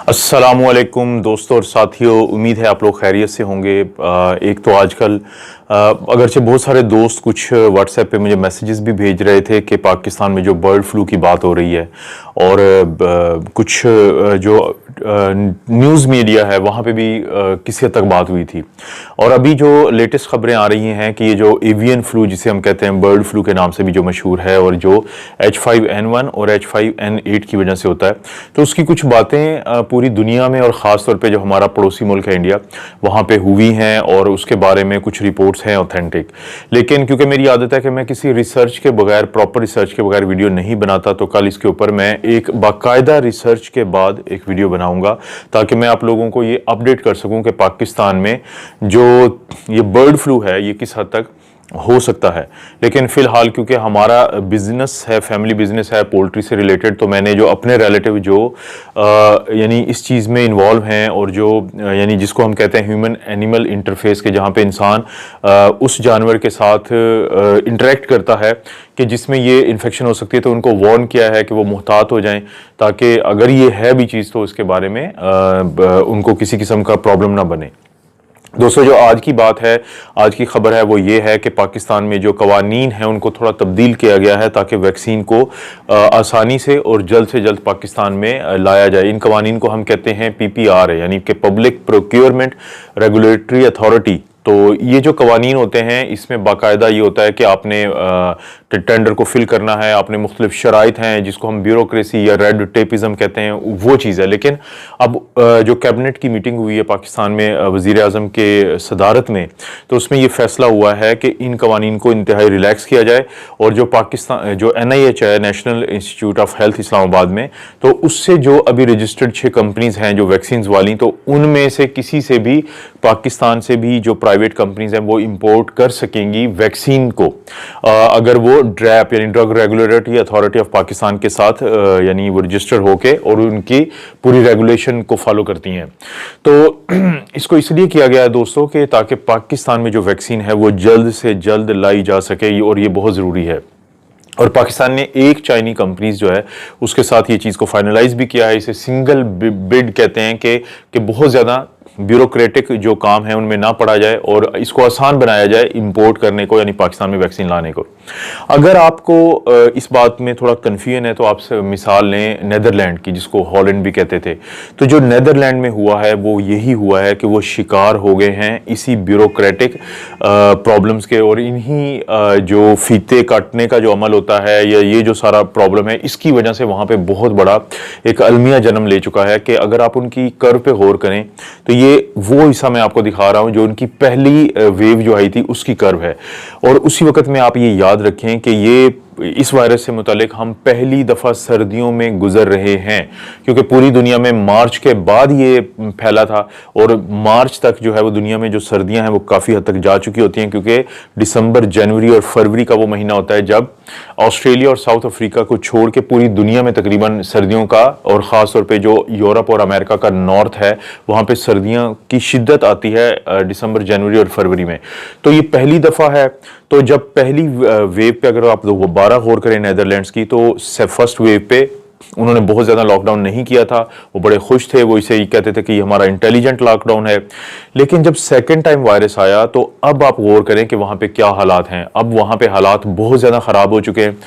अस्सलामुअलैकुम दोस्तों और साथियों, उम्मीद है आप लोग खैरियत से होंगे। एक तो आजकल अगरचे बहुत सारे दोस्त कुछ व्हाट्सएप पे मुझे मैसेजेस भी भेज रहे थे कि पाकिस्तान में जो बर्ड फ्लू की बात हो रही है और कुछ जो न्यूज़ मीडिया है वहाँ पे भी किसी हद तक बात हुई थी। और अभी जो लेटेस्ट खबरें आ रही हैं कि ये जो एवियन फ्लू जिसे हम कहते हैं बर्ड फ्लू के नाम से भी जो मशहूर है और जो H5N1 और H5N8 की वजह से होता है, तो उसकी कुछ बातें पूरी दुनिया में और ख़ास तौर पे जो हमारा पड़ोसी मुल्क है इंडिया वहाँ पे हुई हैं और उसके बारे में कुछ रिपोर्ट्स हैं ऑथेंटिक। लेकिन क्योंकि मेरी आदत है कि मैं किसी रिसर्च के बगैर, प्रॉपर रिसर्च के बगैर वीडियो नहीं बनाता, तो कल इसके ऊपर मैं एक बाकायदा रिसर्च के बाद एक वीडियो बनाऊंगा ताकि मैं आप लोगों को ये अपडेट कर सकूं कि पाकिस्तान में जो ये बर्ड फ्लू है ये किस हद तक हो सकता है। लेकिन फ़िलहाल क्योंकि हमारा बिज़नेस है, फैमिली बिज़नेस है पोल्ट्री से रिलेटेड, तो मैंने जो अपने रिलेटिव जो यानी इस चीज़ में इन्वॉल्व हैं और जो यानी जिसको हम कहते हैं ह्यूमन एनिमल इंटरफेस के, जहाँ पे इंसान उस जानवर के साथ इंटरेक्ट करता है कि जिसमें ये इन्फेक्शन हो सकती है, तो उनको वार्न किया है कि वो मुहतात हो जाएं ताकि अगर ये है भी चीज़ तो उसके बारे में उनको किसी किस्म का प्रॉब्लम ना बने। दोस्तों, जो आज की बात है, आज की खबर है वो ये है कि पाकिस्तान में जो कवानीन हैं उनको थोड़ा तब्दील किया गया है ताकि वैक्सीन को आसानी से और जल्द से जल्द पाकिस्तान में लाया जाए। इन कवानीन को हम कहते हैं PPR यानी कि पब्लिक प्रोक्योरमेंट रेगुलेटरी अथॉरिटी। तो ये जो कवानीन होते हैं इसमें बाकायदा ये होता है कि आपने टेंडर को फिल करना है, आपने मुख्तलिफ शराइत हैं जिसको हम ब्यूरोक्रेसी या रेड टेपिज्म कहते हैं, वो चीज़ है। लेकिन अब जो कैबिनेट की मीटिंग हुई है पाकिस्तान में वज़ीर आज़म के सदारत में, तो उसमें ये फैसला हुआ है कि इन कवानीन को इंतहाई रिलैक्स किया जाए और जो पाकिस्तान जो NIH है, national institute of health Islamabad में, तो उससे जो अभी रजिस्टर्ड 6 कंपनीज हैं जो वैक्सीन वाली, तो उनमें से किसी से भी पाकिस्तान से भी जो प्राइवेट कंपनीज हैं वो इंपोर्ट कर सकेंगी वैक्सीन को अगर वो ड्रैप यानी drug regulatory authority of Pakistan के साथ यानी वो रजिस्टर होके और उनकी पूरी रेगुलेशन को फॉलो करती हैं। तो इसको इसलिए किया गया है दोस्तों कि ताकि पाकिस्तान में जो वैक्सीन है वो जल्द से जल्द लाई जा सके और ये बहुत ज़रूरी है। और पाकिस्तान ने एक चाइनी कंपनीज जो है उसके साथ ये चीज़ को फाइनलाइज भी किया है। इसे सिंगल बिड कहते हैं कि बहुत ज़्यादा ब्यूरोक्रेटिक जो काम है उनमें ना पड़ा जाए और इसको आसान बनाया जाए इंपोर्ट करने को यानी पाकिस्तान में वैक्सीन लाने को। अगर आपको इस बात में थोड़ा कन्फ्यूजन है तो आप मिसाल लें नेदरलैंड की, जिसको हॉलैंड भी कहते थे। तो जो नेदरलैंड में हुआ है वो यही हुआ है कि वो शिकार हो गए हैं इसी ब्यूरोक्रेटिक प्रॉब्लम्स के और इन्हीं जो फीते काटने का जो अमल होता है या ये जो सारा प्रॉब्लम है, इसकी वजह से वहाँ पे बहुत बड़ा एक अलमिया जन्म ले चुका है कि अगर आप उनकी कर्व पे गौर करें तो ये वो हिस्सा मैं आपको दिखा रहा हूं जो उनकी पहली वेव जो आई थी उसकी कर्व है। और उसी वक्त में आप ये याद रखें कि ये इस वायरस से मुतालिक हम पहली दफ़ा सर्दियों में गुजर रहे हैं, क्योंकि पूरी दुनिया में मार्च के बाद ये फैला था और मार्च तक जो है वो दुनिया में जो सर्दियां हैं वो काफ़ी हद तक जा चुकी होती हैं, क्योंकि दिसंबर, जनवरी और फरवरी का वो महीना होता है जब ऑस्ट्रेलिया और साउथ अफ्रीका को छोड़ के पूरी दुनिया में तकरीबन सर्दियों का, और ख़ास तौर पर जो यूरोप और अमेरिका का नॉर्थ है वहाँ पर सर्दियों की शिद्दत आती है दिसंबर, जनवरी और फरवरी में। तो ये पहली दफ़ा है। तो जब पहली वेव पे अगर आप दोबारा गौर करें नेदरलैंड्स की, तो फर्स्ट वेव पे उन्होंने बहुत ज़्यादा लॉकडाउन नहीं किया था, वो बड़े खुश थे, वो इसे ही कहते थे कि ये हमारा इंटेलिजेंट लॉकडाउन है। लेकिन जब सेकेंड टाइम वायरस आया तो अब आप गौर करें कि वहाँ पे क्या हालात हैं। अब वहाँ पे हालात बहुत ज़्यादा ख़राब हो चुके हैं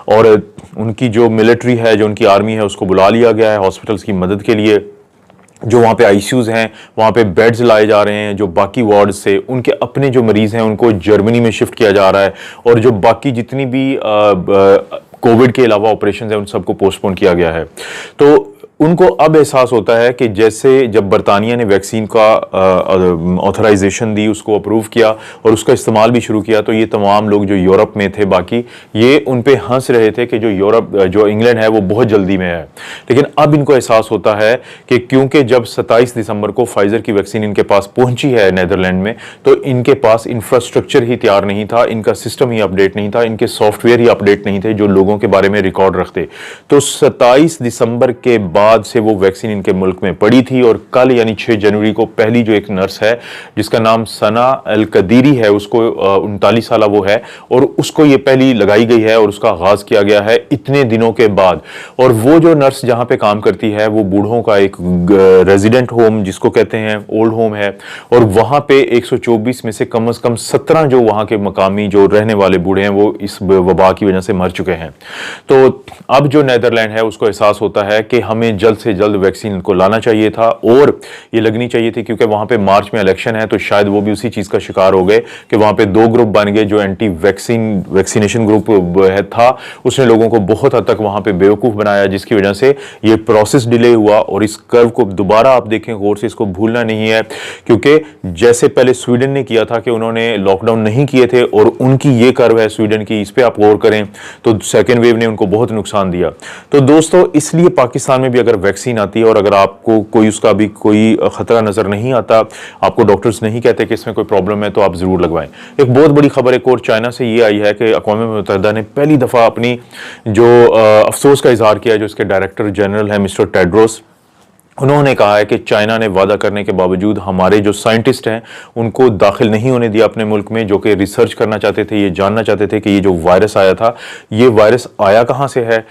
और उनकी जो मिलिट्री है, जो उनकी आर्मी है, उसको बुला लिया गया है हॉस्पिटल्स की मदद के लिए। जो वहाँ पे ICUs हैं वहाँ पे बेड्स लाए जा रहे हैं, जो बाकी वार्ड से उनके अपने जो मरीज़ हैं उनको जर्मनी में शिफ्ट किया जा रहा है और जो बाकी जितनी भी कोविड के अलावा ऑपरेशन हैं उन सबको पोस्टपोन किया गया है। तो उनको अब एहसास होता है कि जैसे जब बरतानिया ने वैक्सीन का ऑथराइजेशन दी, उसको अप्रूव किया और उसका इस्तेमाल भी शुरू किया, तो ये तमाम लोग जो यूरोप में थे बाकी, ये उन पे हंस रहे थे कि जो इंग्लैंड है वो बहुत जल्दी में है। लेकिन अब इनको एहसास होता है कि क्योंकि जब 27 दिसंबर को फाइजर की वैक्सीन इनके पास पहुंची है नेदरलैंड में, तो इनके पास इंफ्रास्ट्रक्चर ही तैयार नहीं था, इनका सिस्टम ही अपडेट नहीं था, इनके सॉफ्टवेयर ही अपडेट नहीं थे जो लोगों के बारे में रिकॉर्ड रखते। तो 27 दिसंबर के बाद बाद से वो वैक्सीन इनके मुल्क में पड़ी थी और कल यानी 6 जनवरी को पहली जो एक नर्स है जिसका नाम सना अल कदीरी है, उसको 39 साल वो है और उसको ये पहली लगाई गई है और उसका आगाज किया गया है इतने दिनों के बाद। और वो जो नर्स जहां पे काम करती है वो बूढ़ों का एक रेजिडेंट होम जिसको कहते हैं ओल्ड होम है और वहां पे 124 में से कम 17 जो वहां के मकामी जो रहने वाले बूढ़े हैं वो इस वबा की वजह से मर चुके हैं। तो अब जो नीदरलैंड है उसको एहसास होता है कि हमें जल्द से जल्द वैक्सीन को लाना चाहिए था और ये लगनी चाहिए थी, क्योंकि वहां पे मार्च में इलेक्शन है तो शायद वो भी उसी चीज का शिकार हो गए कि वहां पे 2 ग्रुप बन गए। जो एंटी वैक्सीनेशन ग्रुप है था उसने लोगों को बहुत हद तक वहां पे बेवकूफ बनाया, जिसकी वजह से ये प्रोसेस डिले हुआ। और इस कर्व को दोबारा आप देखें गौर से, इसको भूलना नहीं है, क्योंकि जैसे पहले स्वीडन ने किया था कि उन्होंने लॉकडाउन नहीं किए थे और उनकी ये कर्व है स्वीडन की, इस पे आप गौर करें तो सेकेंड वेव ने उनको बहुत नुकसान दिया। तो दोस्तों इसलिए पाकिस्तान में भी अगर वैक्सीन आती है और अगर आपको कोई उसका भी कोई खतरा नजर नहीं आता, आपको डॉक्टर्स नहीं कहते कि इसमें कोई प्रॉब्लम है, तो आप जरूर लगवाएं। एक बहुत बड़ी खबर एक और चाइना से ये आई है कि अक़वाम मुत्तहिदा ने पहली दफा अपनी जो अफसोस का इजहार किया है, जो इसके डायरेक्टर जनरल है मिस्टर टेड्रोस, उन्होंने कहा है कि चाइना ने वादा करने के बावजूद हमारे जो साइंटिस्ट हैं उनको दाखिल नहीं होने दिया अपने मुल्क में, जो कि रिसर्च करना चाहते थे, ये जानना चाहते थे कि ये जो वायरस आया था ये वायरस आया कहाँ से है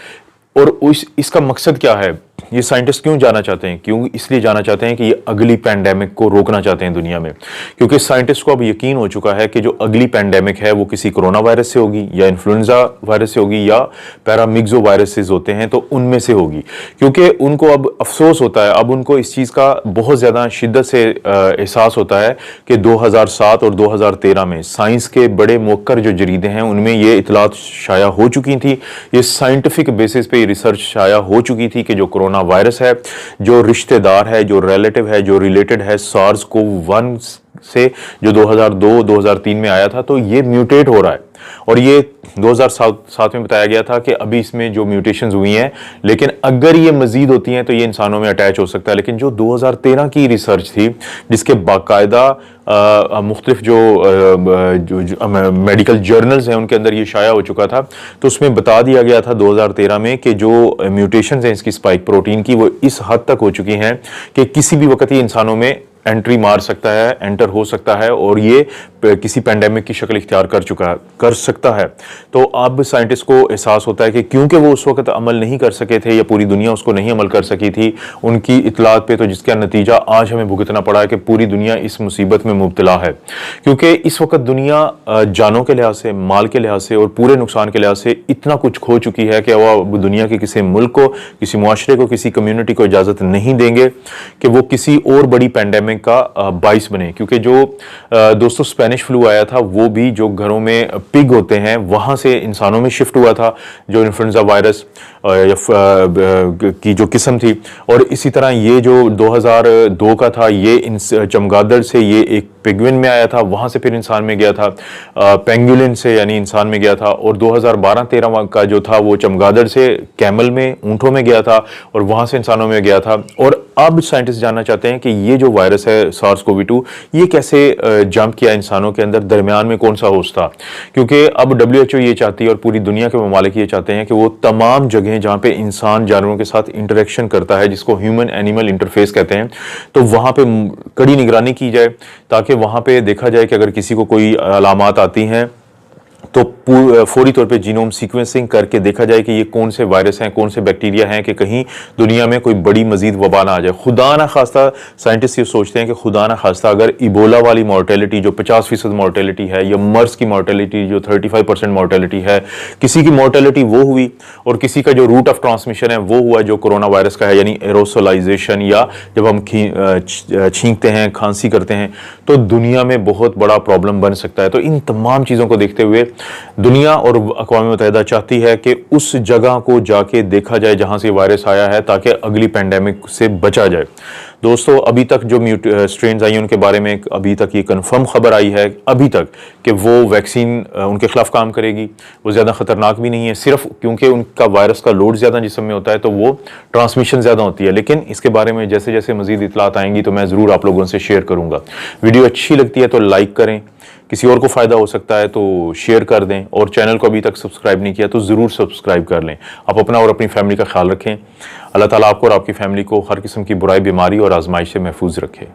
और इसका मकसद क्या है। ये साइंटिस्ट क्यों जाना चाहते हैं? क्यों? इसलिए जाना चाहते हैं कि ये अगली पैंडेमिक को रोकना चाहते हैं दुनिया में, क्योंकि साइंटिस्ट को अब यकीन हो चुका है कि जो अगली पैंडेमिक है वो किसी कोरोना वायरस से होगी या इन्फ्लुएंजा वायरस से होगी या पैरामिक्सो वायरसेस होते हैं तो उनमें से होगी। क्योंकि उनको अब अफसोस होता है, अब उनको इस चीज़ का बहुत ज़्यादा शिद्दत से एहसास होता है कि 2007 और 2013 में साइंस के बड़े मौकर जो जरीदे हैं उनमें ये इतलात शाया हो चुकी थी, ये साइंटिफिक बेसिस पे रिसर्च शाया हो चुकी थी कि जो कोरोना वायरस है, जो रिश्तेदार है, जो रिलेटिव है, जो रिलेटेड है SARS-CoV-1 से, जो 2002-2003 में आया था, तो ये म्यूटेट हो रहा है। और ये 2007 में बताया गया था कि अभी इसमें जो म्यूटेशंस हुई हैं, लेकिन अगर ये मजीद होती हैं तो ये इंसानों में अटैच हो सकता है। लेकिन जो 2013 की रिसर्च थी जिसके बाकायदा मुख्तलिफ जो मेडिकल जर्नल्स हैं उनके अंदर ये शाया हो चुका था, तो उसमें बता दिया गया था 2013 में कि जो म्यूटेशंस हैं इसकी स्पाइक प्रोटीन की वो इस हद तक हो चुकी हैं कि किसी भी वक्त ये इंसानों में एंट्री मार सकता है, एंटर हो सकता है और ये किसी पैंडेमिक की शक्ल इख्तियार कर सकता है। तो अब साइंटिस्ट को एहसास होता है कि क्योंकि वो उस वक्त अमल नहीं कर सके थे या पूरी दुनिया उसको नहीं अमल कर सकी थी उनकी इतलात पे, तो जिसका नतीजा आज हमें भुगतना पड़ा है कि पूरी दुनिया इस मुसीबत में मुब्तला है। क्योंकि इस वक्त दुनिया जानों के लिहाज से, माल के लिहाज से और पूरे नुकसान के लिहाज से इतना कुछ खो चुकी है कि वो अब दुनिया के किसी मुल्क को, किसी मुआशरे को, किसी कम्युनिटी को इजाज़त नहीं देंगे कि वो किसी और बड़ी पैंडेमिक का बाइस बने। क्योंकि जो दोस्तों स्पेनिश फ्लू आया था वो भी जो घरों में पिग होते हैं वहां से इंसानों में शिफ्ट हुआ था, जो इन्फ्लुएंजा वायरस की जो किस्म थी। और इसी तरह ये जो 2002 का था ये चमगादड़ से ये एक पिगविन में आया था, वहां से फिर इंसान में गया था, पेंगुलिन से यानी इंसान में गया था। और 2012-13 का जो था वो चमगादड़ से कैमल में, ऊंटों में गया था और वहां से इंसानों में गया था। और अब साइंटिस्ट जानना चाहते हैं कि ये जो वायरस है SARS-CoV-2 ये कैसे जंप किया इंसानों के अंदर, दरमियान में कौन सा होस्ट था। क्योंकि अब WHO ये चाहती है और पूरी दुनिया के ममालिक ये चाहते हैं कि वो तमाम जगह जहां पे इंसान जानवरों के साथ इंटरेक्शन करता है, जिसको ह्यूमन एनिमल इंटरफेस कहते हैं, तो वहां पे कड़ी निगरानी की जाए ताकि वहां पे देखा जाए कि अगर किसी को कोई अलामात आती हैं तो फौरी तौर पे जीनोम सीक्वेंसिंग करके देखा जाए कि ये कौन से वायरस हैं, कौन से बैक्टीरिया हैं, कि कहीं दुनिया में कोई बड़ी मजीद वबा ना आ जाए। खुदा ना खास्ता, साइंटिस्ट ये सोचते हैं कि खुदा ना खास्ता अगर इबोला वाली मॉर्टेलिटी जो 50% मॉर्टेलिटी है या मर्स की मॉर्टेलिटी जो 35% मॉर्टेलिटी है, किसी की मॉर्टेलिटी वो हुई और किसी का जो रूट ऑफ ट्रांसमिशन है वो हुआ जो कोरोना वायरस का है, यानी एरोसोलाइजेशन, या जब हम छींकते हैं, खांसी करते हैं, तो दुनिया में बहुत बड़ा प्रॉब्लम बन सकता है। तो इन तमाम चीज़ों को देखते हुए दुनिया और अक़वाम मुत्तहिदा चाहती है कि उस जगह को जाके देखा जाए जहां से वायरस आया है, ताकि अगली पैंडेमिक से बचा जाए। दोस्तों अभी तक जो स्ट्रेन्स आई उनके बारे में अभी तक ये कंफर्म खबर आई है अभी तक कि वो वैक्सीन उनके खिलाफ काम करेगी, वो ज़्यादा खतरनाक भी नहीं है, सिर्फ क्योंकि उनका वायरस का लोड ज़्यादा जिस्म में होता है तो वो ट्रांसमिशन ज़्यादा होती है। लेकिन इसके बारे में जैसे जैसे मज़ीद इतलात आएंगी तो मैं ज़रूर आप लोगों से शेयर करूँगा। वीडियो अच्छी लगती है तो लाइक करें, किसी और को फ़ायदा हो सकता है तो शेयर कर दें, और चैनल को अभी तक सब्सक्राइब नहीं किया तो ज़रूर सब्सक्राइब कर लें। आप अपना और अपनी फैमिली का ख्याल रखें। अल्लाह ताला आपको और आपकी फैमिली को हर किस्म की बुराई, बीमारी और आजमाइश से महफूज रखे।